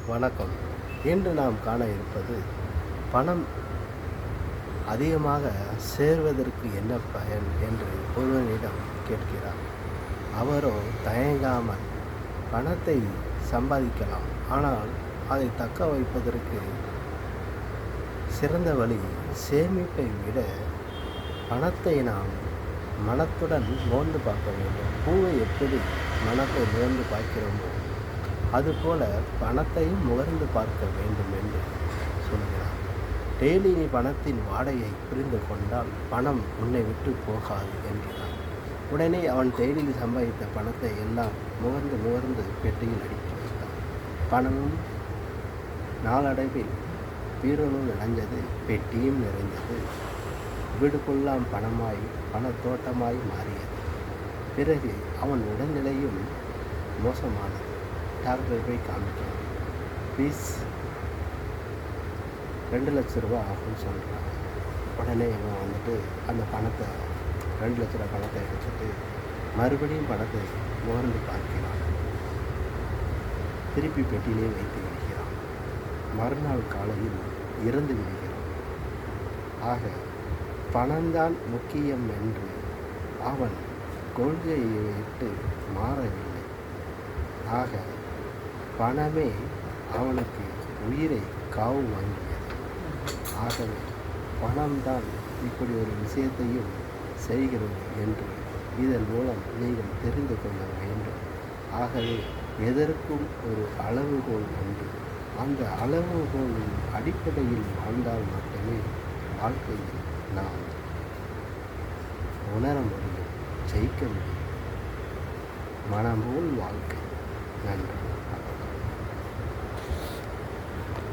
வணக்கம். இன்று நாம் காண இருப்பது பணம் அதிகமாக சேர்வதற்கு என்ன பயன் என்று ஒருவனிடம் கேட்கிறார். அவரோ தயங்காமல் பணத்தை சம்பாதிக்கலாம், ஆனால் அதை தக்க வைப்பதற்கு சிறந்த வழி சேமிப்பை விட பணத்தை நாம் மனத்துடன் மோந்து பார்க்க வேண்டும். பூவை எப்படி மனத்தை முகர்ந்து பார்க்கிறோமோ அதுபோல பணத்தையும் முகர்ந்து பார்க்க வேண்டும் என்று சொல்கிறார். டெய்லி நீ பணத்தின் வாடையை புரிந்து கொண்டால் பணம் உன்னை விட்டு போகாது என்கிறார். உடனே அவன் டெய்லியில் சம்பாதித்த பணத்தை எல்லாம் முகர்ந்து பெட்டியில் அடித்து வைத்தான். பணமும் நாளடைவில் பீரோனும் நிறைஞ்சது, பெட்டியும் நிறைந்தது. வீடுக்குள்ளாம் பணத்தோட்டமாய் மாறியது. பிறகு அவன் உடல்நிலையும் மோசமானது. டாக்டரை போய் காமிக்கிறான். ஃபீஸ் 2 லட்ச ரூபா ஆகும்னு சொல்கிறாங்க. உடனே இவன் வந்துட்டு அந்த பணத்தை 2 லட்ச ரூபா பணத்தை எடுத்துட்டு மறுபடியும் பணத்தை முகர்ந்து பார்க்கிறான். திருப்பி பெட்டியிலே வைத்து விடுகிறான். மறுநாள் காலையில் இறந்து விடுகிறான். ஆக பணம்தான் முக்கியம் என்று அவன் கொள்கையை விட்டு மாறவில்லை. ஆக பணமே அவனுக்கு உயிரை காவு வாங்கியது. ஆகவே பணம்தான் இப்படி ஒரு விஷயத்தையும் செய்கிறது என்று இதன் மூலம் நீங்கள் தெரிந்து கொள்ள வேண்டும். ஆகவே எதற்கும் ஒரு அளவுகோல் உண்டு. அந்த அளவுகோலின் அடிப்படையில் வாழ்ந்தால் மட்டுமே வாழ்க்கையில் நாம் உணர முடியும், ஜெயிக்க முடியும். மனம்போல் வாழ்க்கை. நன்றி.